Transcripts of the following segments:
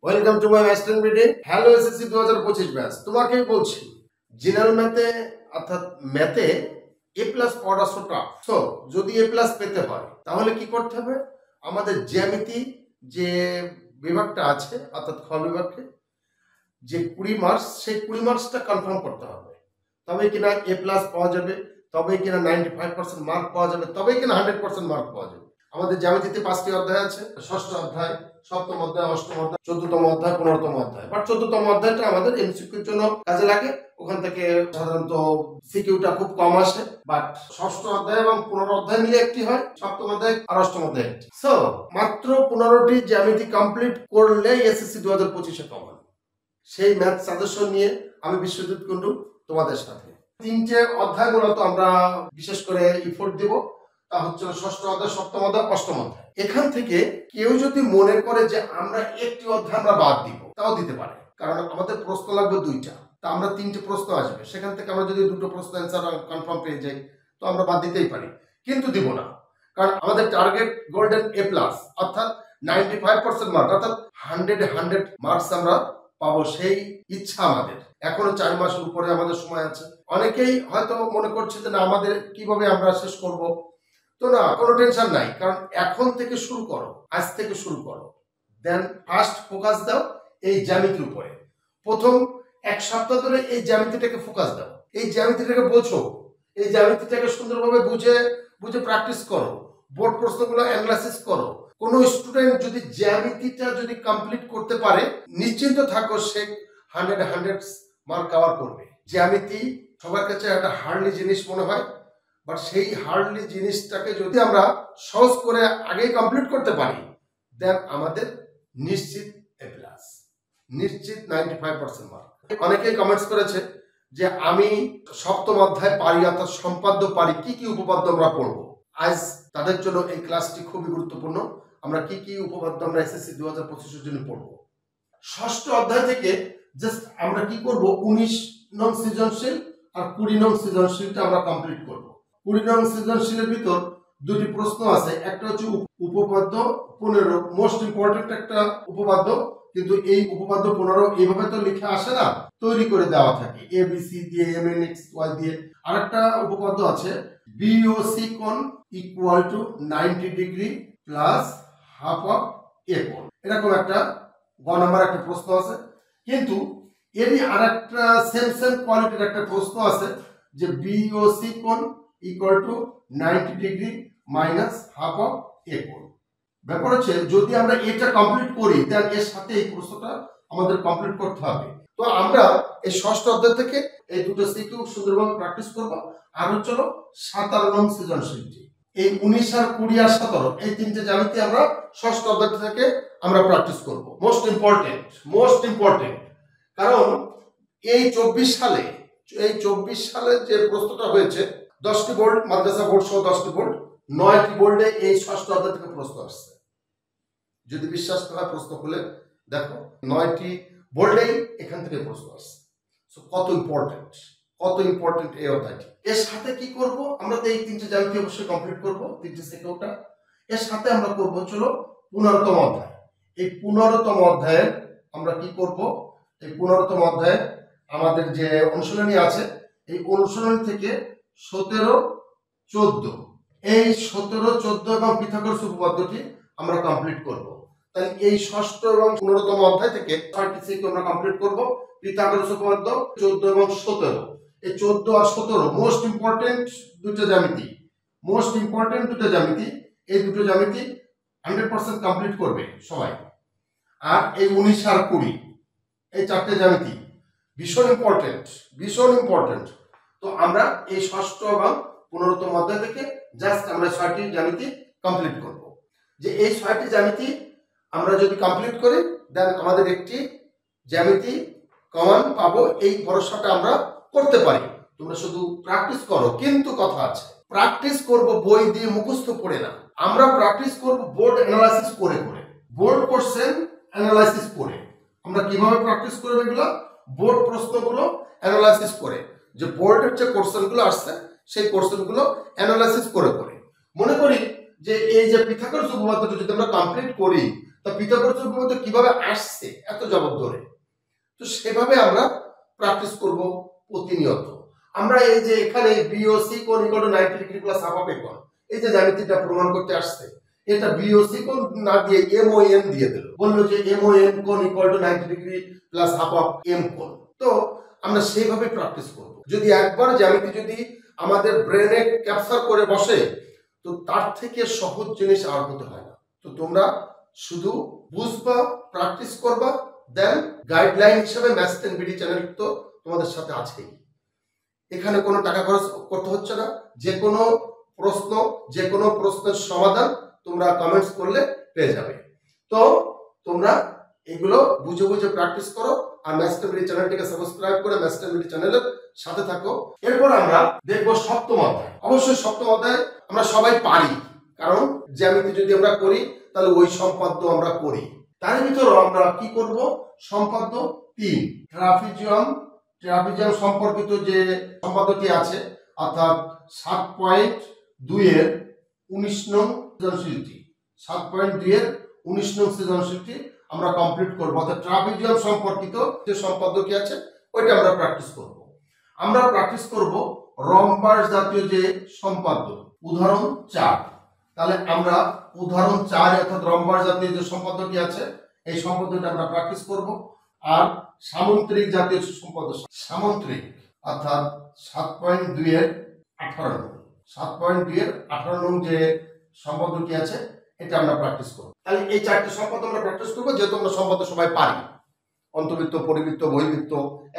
Welcome to my master meeting. Hello SSC 2025 batch. তোমাকেই বলছি, general ম্যাথে অর্থাৎ ম্যাথে এ প্লাস পাওয়াটা টাফ। সো যদি এ প্লাস পেতে হয় তাহলে কি করতে হবে? আমাদের জ্যামিতি যে বিভাগটা আছে অর্থাৎ খ বিভাগকে যে 20 মার্কস, সেই 20 মার্কসটা কনফার্ম করতে হবে। তবেই কিনা এ প্লাস পাওয়া যাবে, তবেই কিনা 95% মার্ক পাওয়া যাবে, তবেই কিনা 100% মার্ক পাওয়া যাবে। আমাদের জ্যামিতিতে 5টি অধ্যায় আছে, ষষ্ঠ অধ্যায়, সপ্তম অধ্যায়, অষ্টম অধ্যায়, 14তম অধ্যায়, 15তম অধ্যায়। বাট 14তম অধ্যায়টা আমাদের এমসিকিউর জন্য কাজে লাগে, ওখান থেকে সাধারণত সিকিউটা খুব কম আসে। বাট ষষ্ঠ অধ্যায় এবং 15 অধ্যায় মিলে একটি হয়, সপ্তম অধ্যায় আর অষ্টম অধ্যায় একটি। সো মাত্র 15টি জ্যামিতি কমপ্লিট করলে এসএসসি 2025-এ কমন। সেই ম্যাথ সাজেশন নিয়ে আমি বিশ্বজিৎ কুন্ডু তোমাদের সাথে। 3টে অধ্যায় মূলত আমরা বিশেষ করে ইফোর্ট দিব, তা হচ্ছে ষষ্ঠ অধ্যায়, সপ্তম অধ্যায়, অষ্টম অধ্যায়। এখান থেকে কেউ যদি মনে করে যে আমরা একটি অধ্যায় আমরা বাদ দিব, তাও দিতে পারে, কারণ আমাদের প্রশ্ন লাগবে 2টা, তা আমরা 3টে প্রশ্ন আসবে, সেখান থেকে আমরা যদি 2টো প্রশ্ন অ্যান্সার কনফার্ম পেয়ে যাই তো আমরা বাদ দিতেই পারি, কিন্তু দিব না। কারণ আমাদের টার্গেট গোল্ডেন এ প্লাস, অর্থাৎ 95% মার্ক, অর্থাৎ 100 মার্কস আমরা পাবো, সেই ইচ্ছা আমাদের। এখনো 4 মাসের উপরে আমাদের সময় আছে। অনেকেই হয়তো মনে করছে যে না, আমাদের কিভাবে আমরা শেষ করব। তো না, কোনো টেনশন নাই, কারণ এখন থেকে শুরু করো, আজ থেকে শুরু করো। দেন ফার্স্ট ফোকাস দাও এই জ্যামিতির উপরে। প্রথম 1 সপ্তাহ ধরে এই জ্যামিতিটাকে ফোকাস দাও, এই জ্যামিতিটাকে বোঝো, এই জ্যামিতিটাকে সুন্দরভাবে বুঝে প্র্যাকটিস করো, বোর্ড প্রশ্নগুলো অ্যানালাইসিস করো। কোন স্টুডেন্ট যদি জ্যামিতিটা যদি কমপ্লিট করতে পারে, নিশ্চিন্ত থাকো সে 100 মার্ক কভার করবে। জ্যামিতি সবার কাছে একটা হার্ডলি জিনিস মনে হয়, বাট সেই হার্ডলি জিনিসটাকে যদি আমরা সহজ করে আগেই কমপ্লিট করতে পারি, দেন আমাদের নিশ্চিত এ প্লাস, নিশ্চিত 95% মার্ক। অনেকেই কমেন্টস করেছে যে আমি সপ্তম অধ্যায় পারি, অর্থাৎ সম্পাদ্য পারি, কি কি উপপাদ্য আমরা পড়বো। আজ তাদের জন্য এই ক্লাসটি খুবই গুরুত্বপূর্ণ। আমরা কি কি উপপাদ্য আমরা এসএসসি 2025-এর জন্য পড়বো। ষষ্ঠ অধ্যায় থেকে জাস্ট আমরা কি করব, 19 নং সৃজনশীল আর 20 নং সৃজনশীলটা আমরা কমপ্লিট করব। 20 নং সৃজনশীলের ভিতর 2টি প্রশ্ন আছে, একটা হচ্ছে উপপাদ্য 15, মোস্ট ইম্পর্টেন্ট একটা উপপাদ্য, কিন্তু এই উপপাদ্য 15 এইভাবে তো লিখে আসে না, তৈরি করে দেওয়া থাকে এ বি সি দিয়ে, এম এন এক্স ওয়াই দিয়ে। আরেকটা উপপাদ্য আছে বিওসি কোণ equal to 90 degree plus half of A কোণ, এরকম একটা গ নাম্বার একটা প্রশ্ন আছে। কিন্তু এরই আরেকটা সেম কোয়ালিটির একটা প্রশ্ন আছে যে বিওসি কোণ equal to 90 degree minus half of A কোণ। ব্যাপার হচ্ছে যদি আমরা এটা কমপ্লিট করি, দেন এর সাথে এই প্রশ্নটা আমাদের কমপ্লিট করতে হবে। তো আমরা এই ষষ্ঠ অধ্যায় থেকে এই 2টো সিকিউ সুন্দরভাবে প্র্যাকটিস করব। আর চলো 17 নং সৃজনশীলটি, এই 19 আর 20 আর 17, এই 3টে জ্যামিতি আমরা ষষ্ঠ অধ্যায় থেকে আমরা প্র্যাকটিস করব। মোস্ট ইম্পর্টেন্ট, কারণ এই 24 সালে যে প্রশ্নটা হয়েছে, 10টি বোর্ড, মাদ্রাসা বোর্ড সহ 10টি বোর্ড, 9টি বোর্ডে এই ষষ্ঠ অধ্যায় থেকে প্রশ্ন আসছে। যদি বিশ্বাস করা, প্রশ্ন খুলে দেখো, 9টি বোর্ডেই এখান থেকে প্রশ্ন আসছে। সো কত ইম্পর্টেন্ট এই অধ্যায়টি। এর সাথে কি করব, আমরা তো এই 3টে জ্যামিতি অবশ্যই কমপ্লিট করব, 3টে সেকেন্ডটা। এর সাথে আমরা করব চলো 15তম অধ্যায়। এই 15তম অধ্যায়ে আমরা কি করব, এই 15তম অধ্যায়ে আমাদের যে অনুশীলনী আছে, এই অনুশীলনী থেকে 17, 14, এই 17, 14 এবং পিথাগোরাস উপপাদ্যটি আমরা কমপ্লিট করব। তাহলে এই ষষ্ঠ এবং 15তম অধ্যায় থেকে 6টি সিকিউ আমরা কমপ্লিট করব। পিথাগোরাস উপপাদ্য 14 এবং 17, এই 14 আর 17 মোস্ট ইম্পর্টেন্ট দুটো জ্যামিতি, এই দুটো জ্যামিতি 100% কমপ্লিট করবে সবাই। আর এই 19 আর 20, এই 4টে জ্যামিতি ভীষণ ইম্পর্টেন্ট। তো আমরা এই ষষ্ঠ এবং 15তম অধ্যায় থেকে জাস্ট আমরা 6টি জ্যামিতি কমপ্লিট করব। যে এই 6টি জ্যামিতি আমরা যদি কমপ্লিট করি, দেন আমাদের একটি জ্যামিতি কমন পাবো, এই ভরসাটা আমরা করতে পারি। তোমরা শুধু প্র্যাকটিস করো, কিন্তু কথা আছে, প্র্যাকটিস করব বই দিয়ে মুখস্থ পড়ে না, আমরা প্র্যাকটিস করব বোর্ড অ্যানালাইসিস করে, বোর্ড কোশ্চেন অ্যানালাইসিস করে। আমরা কিভাবে প্র্যাকটিস করব এগুলো, বোর্ড প্রশ্নগুলো অ্যানালাইসিস করে, যে বোর্ডের যে কোশ্চেনগুলো আসছে সেই কোশ্চেনগুলো অ্যানালাইসিস করে। মনে করি যে এই যে পিথাগোরাস উপপাদ্যটা যদি আমরা কমপ্লিট করি, তা পিথাগোরাস উপপাদ্য কিভাবে আসছে এত জগৎ ধরে, তো সেভাবে আমরা প্র্যাকটিস করব প্রতিনিয়ত। আমরা এই যে এখানে বিওসি কোণ equal to 90 degree plus half of A কোণ, এই যে জ্যামিতিটা প্রমাণ করতে আসছে, এটা বিওসি কোণ না দিয়ে এমওএন দিয়ে দিল, বললো যে এমওএন কোণ equal to 90 degree plus half of M কোণ। তো আমরা সেইভাবে প্র্যাকটিস করব। যদি একবার জ্যামিতি যদি আমাদের ব্রেনে ক্যাপচার করে বসে, তো তার থেকে সহজ জিনিস আর হতে হয় না। তো তোমরা শুধু বুঝবা, প্র্যাকটিস করবা, দেন গাইডলাইন হিসেবে ম্যাথস 10 বিডি চ্যানেল তো তোমাদের সাথে আছেই। এখানে কোনো টাকা খরচ করতে হচ্ছে না। যে কোনো প্রশ্নের সমাধান তোমরা কমেন্টস করলে পেয়ে যাবে। তো তোমরা এগুলো বুঝে বুঝে প্র্যাকটিস করো, আর ম্যাথস 10 বিডি চ্যানেলটিকে সাবস্ক্রাইব করে ম্যাথস 10 বিডি চ্যানেলের সাথে থাকো। এরপর আমরা দেখবো সপ্তম অধ্যায়। অবশ্যই সপ্তম অধ্যায় আমরা সবাই পারি, কারণ জ্যামিতি যদি আমরা করি তাহলে ওই সম্পাদ্য আমরা করি। তার ভিতরে আমরা কি করব, সম্পাদ্য 3 ট্রাপিজিয়াম সম্পর্কিত যে সম্পাদ্যটি আছে, অর্থাৎ 7.2 এর 19 নং সৃজনশীলটি, 7.2 এর 19 নং সৃজনশীলটি আমরা কমপ্লিট করব। অর্থাৎ ট্রাপিজিয়াম সম্পর্কিত যে সম্পাদ্যটি আছে ওইটা আমরা প্র্যাকটিস করব। আমরা প্র্যাকটিস করব রম্বাস জাতীয় যে সম্পাদ্য, উদাহরণ 4। তাহলে আমরা উদাহরণ 4 অর্থাৎ রম্বাস জাতীয় যে সম্পাদ্যটি আছে এই সম্পাদ্যটা আমরা প্র্যাকটিস করব। আর সামন্ত্রিক জাতীয় সম্পাদ্য, সামন্ত্রিক অর্থাৎ 7.2 এর 18 নং, 7.2 এর 18 নং যে সম্পাদ্যটি আছে এটা আমরা প্র্যাকটিস করব। তাহলে এই 4টি সম্পাদ্য আমরা প্র্যাকটিস করব, যেহেতু আমরা সম্পাদ্য সবাই পারি, অন্তর্বৃত্ত, পরিবৃত্ত, বহির্বৃত্ত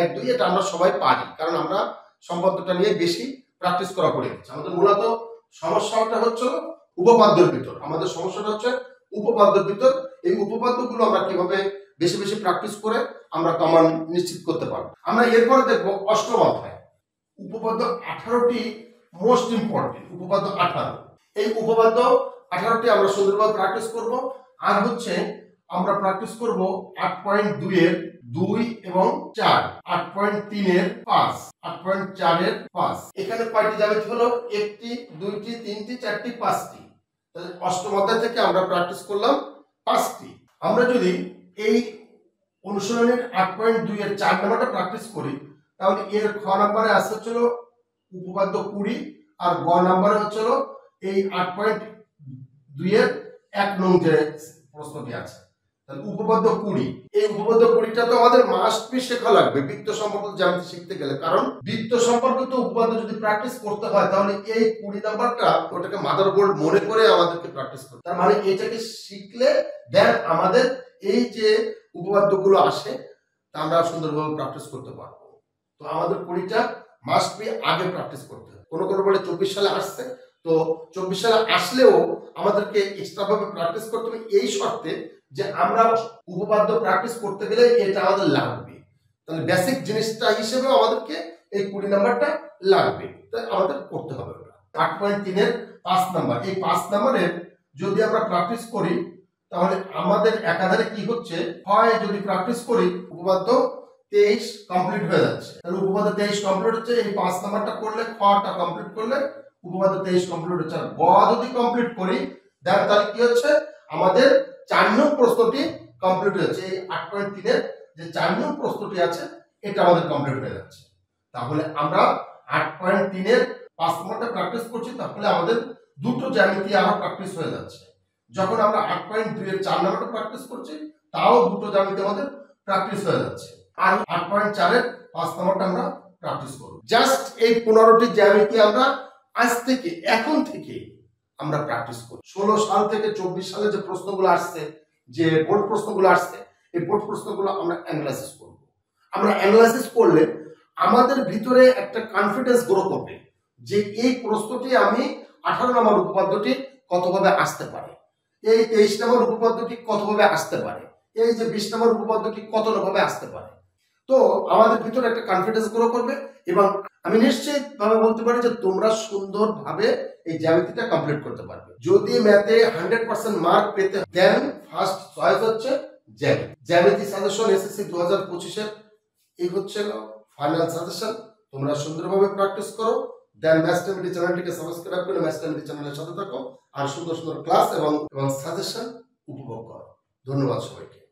1 2 এটা আমরা সবাই পারি, কারণ আমরা সম্পাদ্যটা নিয়ে বেশি প্র্যাকটিস করা পড়ে গেছে। আমাদের মূলত সমস্যাটা হচ্ছে উপপাদ্যের ভিতর, আমাদের সমস্যাটা হচ্ছে উপপাদ্যের ভিতর। এই উপপাদ্যগুলো আমরা কিভাবে বেশি বেশি প্র্যাকটিস করে আমরা কমন নিশ্চিত করতে পারবো। আমরা এরপরে দেখবো অষ্টম অধ্যায়, উপপাদ্য 18টি মোস্ট ইম্পর্টেন্ট, উপপাদ্য 18। এই উপপাদ্য 18টি আমরা সুন্দরভাবে প্র্যাকটিস করব। আর হচ্ছে আমরা প্র্যাকটিস করব 8.2 এর 2 এবং 4, 8.3 এর 5, 8.4 এর 5। এখানে কয়টি জ্যামিতি হলো? 1টি, 2টি, 3টি, 4টি, 5টি। তাহলে অষ্টম অধ্যায় থেকে আমরা প্র্যাকটিস করলাম 5টি। আমরা যদি এই অনুশীলনের 8.2 এর 4 নাম্বারটা প্র্যাকটিস করি, তাহলে এর খ নাম্বারে আসছে হচ্ছিল উপপাদ্য 20, আর গ নাম্বারে হচ্ছিল এই 8.2 এর 1 নং যে প্রশ্নটি আছে। তাহলে উপপাদ্য 20, এই উপপাদ্য 20টা তো আমাদের মাস্ট বি শেখা লাগবে বৃত্ত সম্পর্কিত জ্যামিতি শিখতে গেলে, কারণ বৃত্ত সম্পর্কিত উপপাদ্য যদি প্র্যাকটিস করতে হয় তাহলে এই 20 নাম্বারটা ওটাকে মাদারবোর্ড মনে করে আমাদেরকে প্র্যাকটিস করতে, তার মানে এটাকে শিখলে দেন আমাদের এই যে উপপাদ্যগুলো আসে তা আমরা সুন্দরভাবে প্র্যাকটিস করতে পারবো। তো আমাদের 20টা মাস্ট বি আগে প্র্যাকটিস করতে হবে। কোনো বলে 24 সালে আসছে, তো 24 সালে আসলেও আমাদেরকে এক্সট্রা ভাবে প্র্যাকটিস করতে হবে, এই শর্তে যে আমরা উপপাদ্য প্র্যাকটিস করতে গেলে এটা আমাদের লাগবে। তাহলে বেসিক জিনিসটা হিসেবে আমাদেরকে এই 20 নাম্বারটা লাগবে, তাই আমাদের করতে হবে। 8.3 এর 5 নাম্বার, এই 5 নাম্বারের যদি আমরা প্র্যাকটিস করি তাহলে আমাদের একাধারে কি হচ্ছে, হয় যদি প্র্যাকটিস করি উপপাদ্য 23 কমপ্লিট হয়ে যাচ্ছে। তাহলে উপপাদ্য 23 কমপ্লিট হচ্ছে, এই 5 নাম্বারটা করলে, খটা কমপ্লিট করলে উপপাদ্য 23 কমপ্লিট হচ্ছে। আর গ যদি কমপ্লিট করি দেন তাহলে কি হচ্ছে, আমাদের 4 নং প্রশ্নটি কমপ্লিট হয়েছে। এই 8.3 এর যে 4 নং প্রশ্নটি আছে এটা আমাদের কমপ্লিট হয়ে যাচ্ছে। তাহলে আমরা 8.3 এর 5 নাম্বারটা প্র্যাকটিস করছি, তাহলে আমাদের দুটো জ্যামিতি আরো প্র্যাকটিস হয়ে যাচ্ছে। যখন আমরা 8.2 এর 4 নাম্বারটা প্র্যাকটিস করছি তাও দুটো জ্যামিতি আমাদের প্র্যাকটিস হয়ে যাচ্ছে। আর 8.4 এর 5 নাম্বারটা আমরা প্র্যাকটিস করব। জাস্ট এই 15টি জ্যামিতি আমরা আজ থেকে, এখন থেকে আমরা প্র্যাকটিস করি। 16 সাল থেকে 24 সালে যে প্রশ্নগুলো আসছে, যে বোর্ড প্রশ্নগুলো আসছে, এই বোর্ড প্রশ্নগুলো আমরা অ্যানালাইসিস করব। আমরা অ্যানালাইসিস করলে আমাদের ভিতরে একটা কনফিডেন্স গ্রো করবে যে এই প্রশ্নটি আমি 18 নম্বর উপপাদ্যটি কতভাবে আসতে পারে, এই 23 নম্বর উপপাদ্যটি কতভাবে আসতে পারে, এই যে 20 নম্বর উপপাদ্যটি কতভাবে আসতে পারে। তো আমাদের ভিতরে একটা কনফিডেন্স গ্রো করবে এবং আমি নিশ্চিতভাবে বলতে পারি যে তোমরা সুন্দরভাবে এই জ্যামিতিটা কমপ্লিট করতে পারবে। যদি ম্যাথে 100% মার্ক পেতে দেন ফার্স্ট চয়েস হচ্ছে জ্যামিতি। জ্যামিতি সাজেশন এসএসসি 2025 এর এই হচ্ছে ফাইনাল সাজেশন। তোমরা সুন্দরভাবে প্র্যাকটিস করো, দেন ম্যাথস 10 বিডি চ্যানেলটিকে সাবস্ক্রাইব করে ম্যাথস 10 বিডি চ্যানেলের সাথে থাকো আর সুন্দর সুন্দর ক্লাস এবং সাজেশন উপভোগ করো। ধন্যবাদ সবাইকে।